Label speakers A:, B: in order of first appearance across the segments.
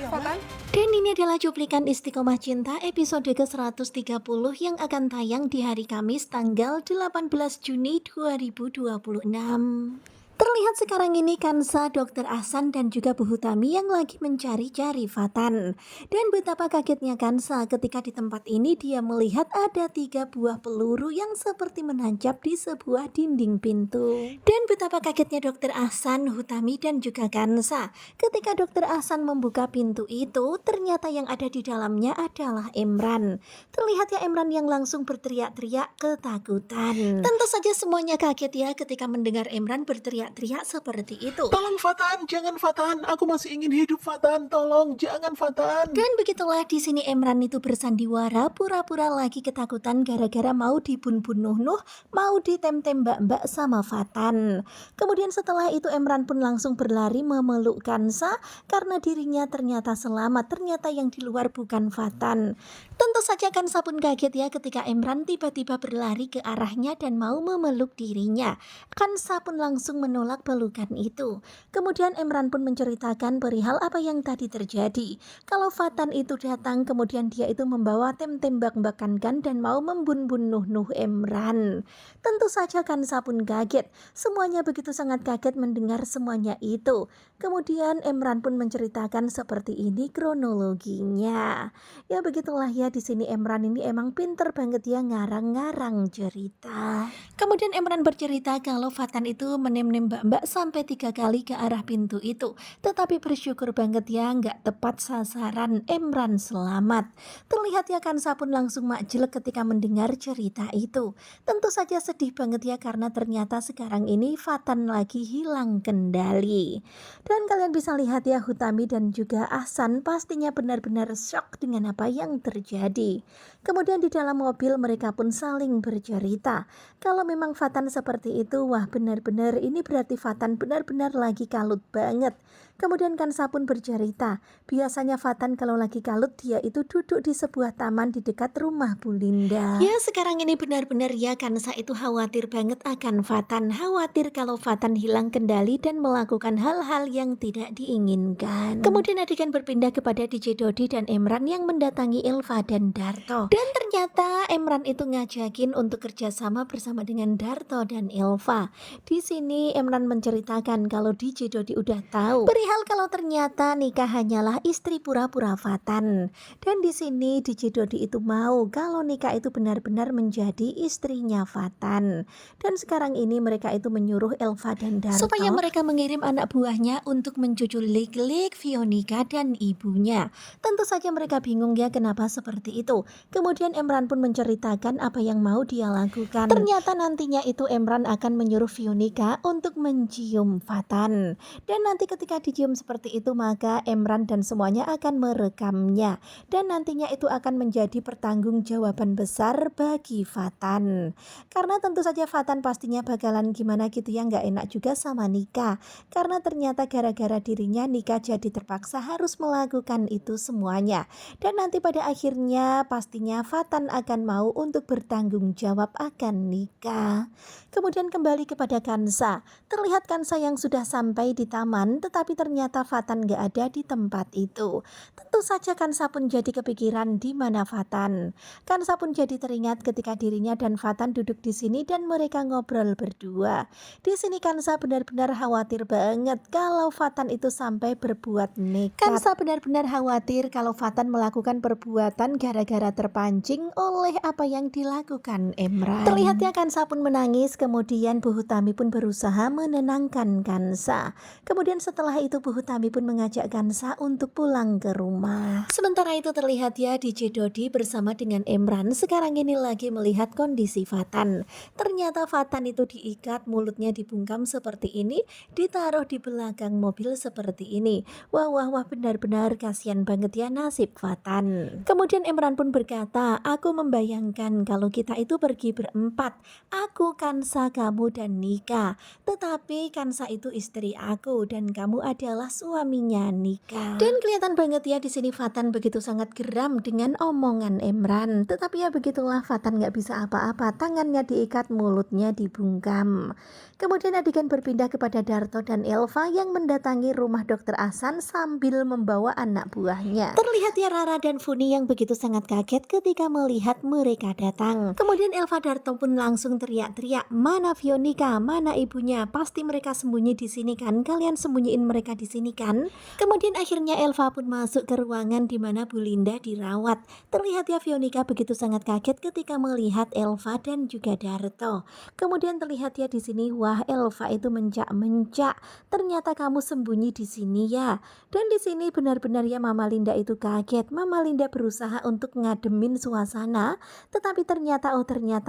A: Fatan?
B: Dan ini adalah cuplikan Istiqomah Cinta episode ke-130 yang akan tayang di hari Kamis tanggal 18 Juni 2026. Terlihat sekarang ini Kansa, Dokter Ahsan dan juga Bu Hutami yang lagi mencari-cari Fatan. Dan betapa kagetnya Kansa ketika di tempat ini dia melihat ada 3 buah peluru yang seperti menancap di sebuah dinding pintu. Dan betapa kagetnya Dokter Ahsan, Hutami dan juga Kansa ketika Dokter Ahsan membuka pintu itu, ternyata yang ada di dalamnya adalah Emran. Terlihat ya Emran yang langsung berteriak-teriak ketakutan. Tentu saja semuanya kaget ya ketika mendengar Emran berteriak seperti itu.
A: Tolong Fatan, jangan Fatan. Aku masih ingin hidup Fatan. Tolong, jangan Fatan.
B: Dan begitulah di sini Emran itu bersandiwara pura-pura lagi ketakutan gara-gara mau dibun-bunuh Nuh, mau ditem-tem mbak-mbak sama Fatan. Kemudian setelah itu Emran pun langsung berlari memeluk Kansa karena dirinya ternyata selamat, ternyata yang di luar bukan Fatan. Tentu saja Kansa pun kaget ya ketika Emran tiba-tiba berlari ke arahnya dan mau memeluk dirinya. Kansa pun langsung menolak pelukan itu. Kemudian Emran pun menceritakan perihal apa yang tadi terjadi. Kalau Fatan itu datang kemudian dia itu membawa tembak-tembakan kan dan mau membunuh Nuh Emran. Tentu saja Kansa pun kaget. Semuanya begitu sangat kaget mendengar semuanya itu. Kemudian Emran pun menceritakan seperti ini kronologinya. Ya begitulah ya, di sini Emran ini emang pinter banget ya ngarang-ngarang cerita. Kemudian Emran bercerita kalau Fatan itu menem-nem mbak-mbak sampai 3 kali ke arah pintu itu. Tetapi bersyukur banget ya nggak tepat sasaran, Emran selamat. Terlihat ya Kansa pun langsung makjel ketika mendengar cerita itu. Tentu saja sedih banget ya karena ternyata sekarang ini Fatan lagi hilang kendali. Dan kalian bisa lihat ya Hutami dan juga Ahsan pastinya benar-benar shock dengan apa yang terjadi. Kemudian di dalam mobil mereka pun saling bercerita. Kalau memang Fatan seperti itu, wah benar-benar ini berarti Fatan benar-benar lagi kalut banget. Kemudian Kansa pun bercerita, biasanya Fatan kalau lagi kalut dia itu duduk di sebuah taman di dekat rumah Bu Linda. Ya sekarang ini benar-benar ya Kansa itu khawatir banget akan Fatan. Khawatir kalau Fatan hilang kendali dan melakukan hal-hal yang tidak diinginkan. Kemudian adegan berpindah kepada DJ Dodi dan Emran yang mendatangi Elva dan Darto. Dan ternyata Emran itu ngajakin untuk kerjasama bersama dengan Darto dan Elva. Di sini Emran menceritakan kalau DJ Dodi udah tahu perihal kalau ternyata nikah hanyalah istri pura-pura Fatan. Dan di sini DJ Dodi itu mau kalau nikah itu benar-benar menjadi istrinya Fatan. Dan sekarang ini mereka itu menyuruh Elva dan Darto supaya mereka mengirim anak buahnya untuk mencucu Lik-Lik, Fionika dan ibunya. Tentu saja mereka bingung ya kenapa seperti itu. Kemudian Emran pun menceritakan apa yang mau dia lakukan. Ternyata nantinya itu Emran akan menyuruh Fionika untuk mencium Fatan. Dan nanti ketika dicium seperti itu maka Emran dan semuanya akan merekamnya. Dan nantinya itu akan menjadi pertanggungjawaban besar bagi Fatan. Karena tentu saja Fatan pastinya bakalan gimana gitu ya, nggak enak juga sama Nika. Karena ternyata gara-gara dirinya Nika jadi terpaksa harus melakukan itu semuanya. Dan nanti pada akhirnya pastinya Fatan akan mau untuk bertanggung jawab akan Nika. Kemudian kembali kepada Kansa. Terlihat Kansa yang sudah sampai di taman tetapi ternyata Fatan gak ada di tempat itu. Tentu saja Kansa pun jadi kepikiran di mana Fatan. Kansa pun jadi teringat ketika dirinya dan Fatan duduk di sini dan mereka ngobrol berdua. Di sini Kansa benar-benar khawatir banget kalau Fatan itu sampai berbuat nekat. Kansa benar-benar khawatir kalau Fatan melakukan perbuatan gara-gara terpancing oleh apa yang dilakukan Emran. Terlihat ya Kansa pun menangis, kemudian Bu Hutami pun berusaha menenangkan Kansa. Kemudian setelah itu Bu Hutami pun mengajak Kansa untuk pulang ke rumah. Sementara itu terlihat ya DJ Dodi bersama dengan Emran sekarang ini lagi melihat kondisi Fatan. Ternyata Fatan itu diikat, mulutnya dibungkam seperti ini, ditaruh di belakang mobil seperti ini. Wah benar-benar kasihan banget ya nasib Fatan. Kemudian Emran pun berkata, aku membayangkan kalau kita itu pergi berempat, aku, Kansa, kamu dan Nika. Tetapi Tetapi Kansa itu istri aku dan kamu adalah suaminya Nika. Dan kelihatan banget ya di sini Fatan begitu sangat geram dengan omongan Emran. Tetapi ya begitulah Fatan nggak bisa apa-apa. Tangannya diikat, mulutnya dibungkam. Kemudian adegan berpindah kepada Darto dan Elva yang mendatangi rumah Dokter Ahsan sambil membawa anak buahnya. Terlihat ya Rara dan Funi yang begitu sangat kaget ketika melihat mereka datang. Kemudian Elva Darto pun langsung teriak-teriak, "Mana Fionika? Mana ibunya? Pasti mereka sembunyi di sini kan? Kalian sembunyiin mereka di sini kan?" Kemudian akhirnya Elva pun masuk ke ruangan di mana Bu Linda dirawat. Terlihat ya Fionika begitu sangat kaget ketika melihat Elva dan juga Darto. Kemudian terlihat ya di sini, wah Elva itu mencak-mencak. Ternyata kamu sembunyi di sini ya. Dan di sini benar-benar ya Mama Linda itu kaget. Mama Linda berusaha untuk ngademin suasana, tetapi ternyata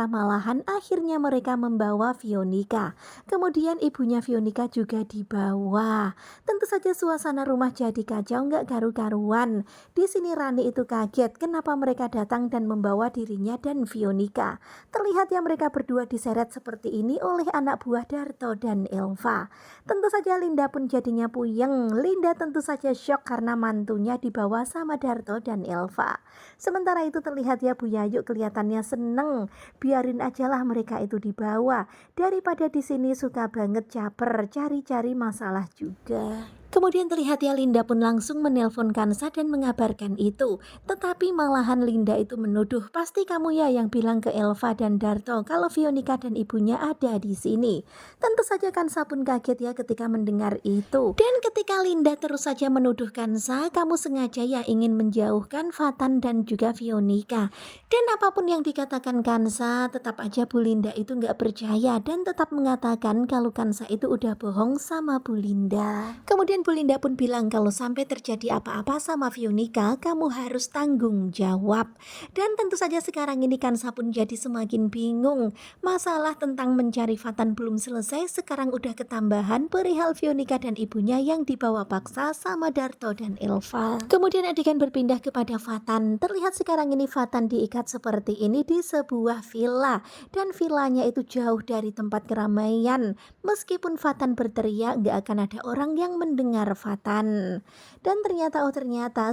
B: malahan akhirnya mereka membawa Fionika. Kemudian ibunya Fionika juga dibawa. Tentu saja suasana rumah jadi kacau nggak karu-karuan. Di sini Rani itu kaget kenapa mereka datang dan membawa dirinya dan Fionika. Terlihat ya mereka berdua diseret seperti ini oleh anak buah Darto dan Elva. Tentu saja Linda pun jadinya puyeng. Linda tentu saja syok karena mantunya dibawa sama Darto dan Elva. Sementara itu terlihat ya Bu Yayu kelihatannya seneng. Biarin ajalah mereka itu dibawa. Daripada di sini suka banget caper, cari-cari masalah juga. Kemudian terlihat ya Linda pun langsung menelpon Kansa dan mengabarkan itu. Tetapi malahan Linda itu menuduh, pasti kamu ya yang bilang ke Elva dan Darto kalau Fionika dan ibunya ada di sini. Tentu saja Kansa pun kaget ya ketika mendengar itu. Dan ketika Linda terus saja menuduh Kansa, kamu sengaja ya ingin menjauhkan Fatan dan juga Fionika. Dan apapun yang dikatakan Kansa, tetap aja Bu Linda itu nggak percaya dan tetap mengatakan kalau Kansa itu udah bohong sama Bu Linda. Kemudian Bu Linda pun bilang kalau sampai terjadi apa-apa sama Fionika, kamu harus tanggung jawab. Dan tentu saja sekarang ini Kansa pun jadi semakin bingung. Masalah tentang mencari Fatan belum selesai, sekarang udah ketambahan perihal Fionika dan ibunya yang dibawa paksa sama Darto dan Elva. Kemudian adegan berpindah kepada Fatan. Terlihat sekarang ini Fatan diikat seperti ini di sebuah villa. Dan villanya itu jauh dari tempat keramaian. Meskipun Fatan berteriak, gak akan ada orang yang mendengar Fatan. Dan ternyata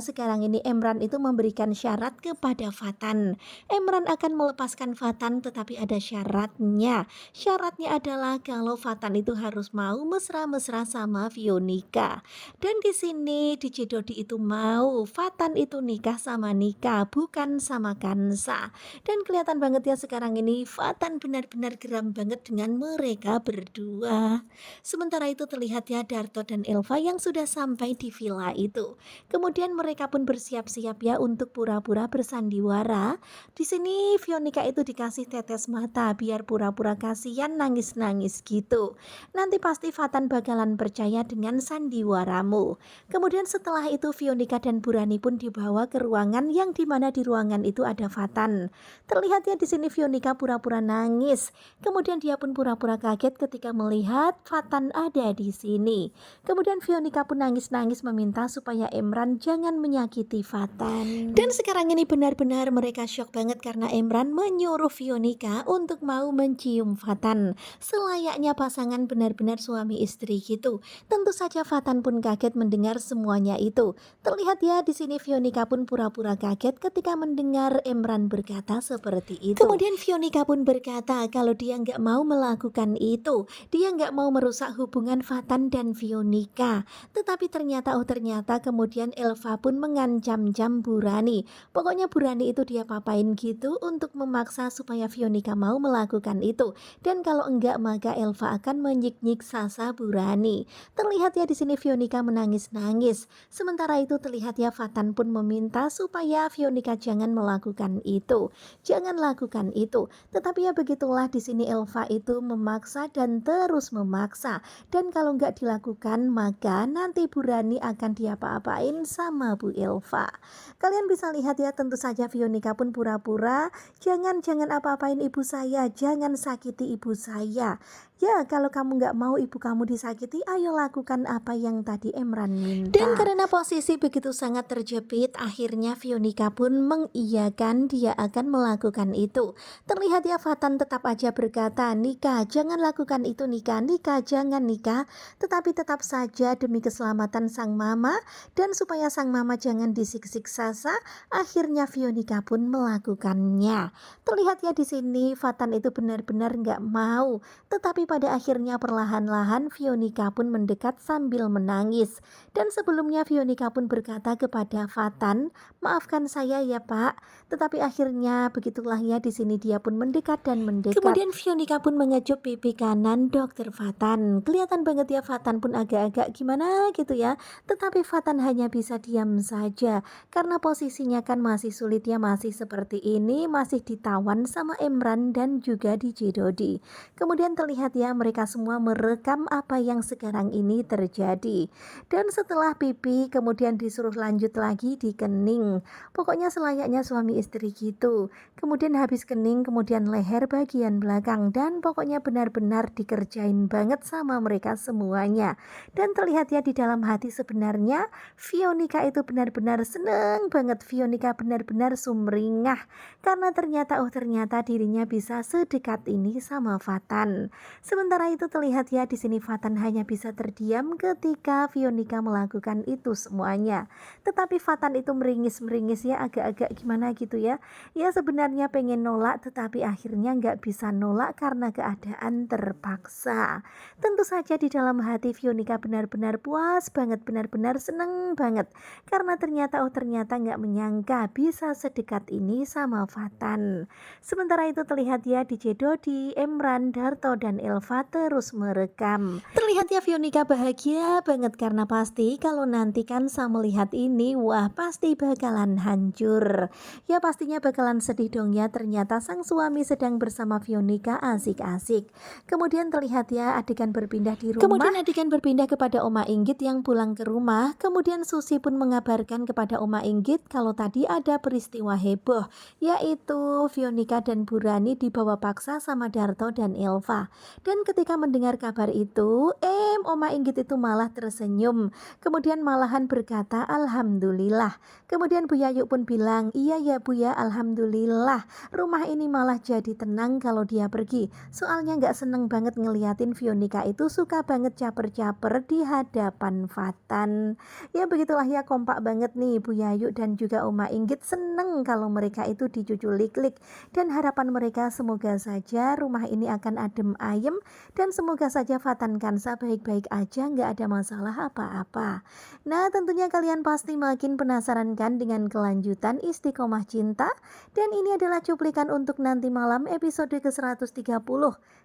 B: sekarang ini Emran itu memberikan syarat kepada Fatan. Emran akan melepaskan Fatan tetapi ada syaratnya. Syaratnya adalah kalau Fatan itu harus mau mesra-mesra sama Fionika. Dan di sini di Cidodi itu mau Fatan itu nikah sama Nika, bukan sama Kansa. Dan kelihatan banget ya sekarang ini Fatan benar-benar geram banget dengan mereka berdua. Sementara itu terlihat ya Darto dan Elva yang sudah sampai di villa itu. Kemudian mereka pun bersiap-siap ya untuk pura-pura bersandiwara. Di sini Fionika itu dikasih tetes mata biar pura-pura kasihan nangis-nangis gitu. Nanti pasti Fatan bakalan percaya dengan sandiwaramu. Kemudian setelah itu Fionika dan Burani pun dibawa ke ruangan yang dimana di ruangan itu ada Fatan. Terlihat ya di sini Fionika pura-pura nangis. Kemudian dia pun pura-pura kaget ketika melihat Fatan ada di sini. Kemudian Fionika pun nangis-nangis meminta supaya Emran jangan menyakiti Fatan. Dan sekarang ini benar-benar mereka syok banget karena Emran menyuruh Fionika untuk mau mencium Fatan. Selayaknya pasangan benar-benar suami istri gitu. Tentu saja Fatan pun kaget mendengar semuanya itu. Terlihat ya di sini Fionika pun pura-pura kaget ketika mendengar Emran berkata seperti itu. Kemudian Fionika pun berkata kalau dia nggak mau melakukan itu. Dia nggak mau merusak hubungan Fatan dan Fionika. Tetapi ternyata kemudian Elva pun mengancam-cam Burani. Pokoknya Burani itu dia papain gitu untuk memaksa supaya Fionika mau melakukan itu. Dan kalau enggak maka Elva akan menyiksa Burani. Terlihat ya di sini Fionika menangis-nangis. Sementara itu terlihat ya Fatan pun meminta supaya Fionika jangan melakukan itu. Jangan lakukan itu. Tetapi ya begitulah di sini Elva itu memaksa dan terus memaksa. Dan kalau nggak dilakukan maka nanti Burani akan diapa-apain sama Bu Elva. Kalian bisa lihat ya tentu saja Fionika pun pura-pura jangan apa-apain ibu saya, jangan sakiti ibu saya. Ya, kalau kamu nggak mau ibu kamu disakiti, ayo lakukan apa yang tadi Emran minta. Dan karena posisi begitu sangat terjepit, akhirnya Fionika pun mengiyakan dia akan melakukan itu. Terlihat ya Fatan tetap aja berkata, nikah, jangan lakukan itu nikah, nikah, jangan nikah. Tetapi tetap saja demi keselamatan sang mama dan supaya sang mama jangan disiksa, akhirnya Fionika pun melakukannya. Terlihat ya di sini Fatan itu benar-benar nggak mau, tetapi pada akhirnya perlahan-lahan Fionika pun mendekat sambil menangis. Dan sebelumnya Fionika pun berkata kepada Fatan, maafkan saya ya Pak. Tetapi akhirnya begitulah ya di sini dia pun mendekat dan mendekat. Kemudian Fionika pun mengecup pipi kanan Dokter Fatan. Kelihatan banget ya Fatan pun agak-agak gimana gitu ya. Tetapi Fatan hanya bisa diam saja karena posisinya kan masih sulit ya, masih seperti ini, masih ditawan sama Emran dan juga DJ Dodi. Kemudian terlihat ya mereka semua merekam apa yang sekarang ini terjadi. Dan setelah pipi kemudian disuruh lanjut lagi di kening. Pokoknya selayaknya suami istri gitu. Kemudian habis kening kemudian leher bagian belakang dan pokoknya benar-benar dikerjain banget sama mereka semuanya. Dan terlihat ya di dalam hati sebenarnya Fionika itu benar-benar seneng banget. Fionika benar-benar sumringah karena ternyata dirinya bisa sedekat ini sama Fatan. Sementara itu terlihat ya di sini Fatan hanya bisa terdiam ketika Fionika melakukan itu semuanya. Tetapi Fatan itu meringis ya agak-agak gimana gitu ya. Ya sebenarnya pengen nolak tetapi akhirnya nggak bisa nolak karena keadaan terpaksa. Tentu saja di dalam hati Fionika benar-benar puas banget, benar-benar seneng banget. Karena ternyata nggak menyangka bisa sedekat ini sama Fatan. Sementara itu terlihat ya DJ Dodi, Emran, Darto, dan Elva terus merekam. Terlihat ya Fionika bahagia banget karena pasti kalau nanti Kansa melihat ini, wah pasti bakalan hancur. Ya pastinya bakalan sedih dong ya, ternyata sang suami sedang bersama Fionika asik-asik. Kemudian terlihat ya adegan berpindah di rumah. Kemudian adegan berpindah kepada Oma Inggit yang pulang ke rumah. Kemudian Susi pun mengabarkan kepada Oma Inggit kalau tadi ada peristiwa heboh, yaitu Fionika dan Burani dibawa paksa sama Darto dan Elva. Dan ketika mendengar kabar itu, Oma Inggit itu malah tersenyum. Kemudian malahan berkata Alhamdulillah. Kemudian Bu Yayu pun bilang, iya ya Bu ya, Alhamdulillah. Rumah ini malah jadi tenang kalau dia pergi. Soalnya gak seneng banget ngeliatin Fionika itu suka banget caper-caper di hadapan Fatan. Ya begitulah ya, kompak banget nih Bu Yayu dan juga Oma Inggit seneng kalau mereka itu dicuculik-lik. Dan harapan mereka semoga saja rumah ini akan adem ayem dan semoga saja Fatan Kansa baik-baik aja, nggak ada masalah apa-apa. Nah tentunya kalian pasti makin penasaran kan dengan kelanjutan Istiqomah Cinta, dan ini adalah cuplikan untuk nanti malam episode ke-130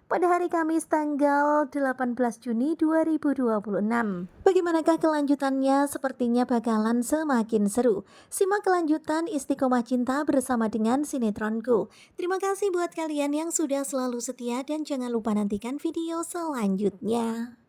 B: pada hari Kamis tanggal 18 Juni 2026. Bagaimanakah kelanjutannya? Sepertinya bakalan semakin seru. Simak kelanjutan Istiqomah Cinta bersama dengan sinetronku. Terima kasih buat kalian yang sudah selalu setia dan jangan lupa nantikan video selanjutnya.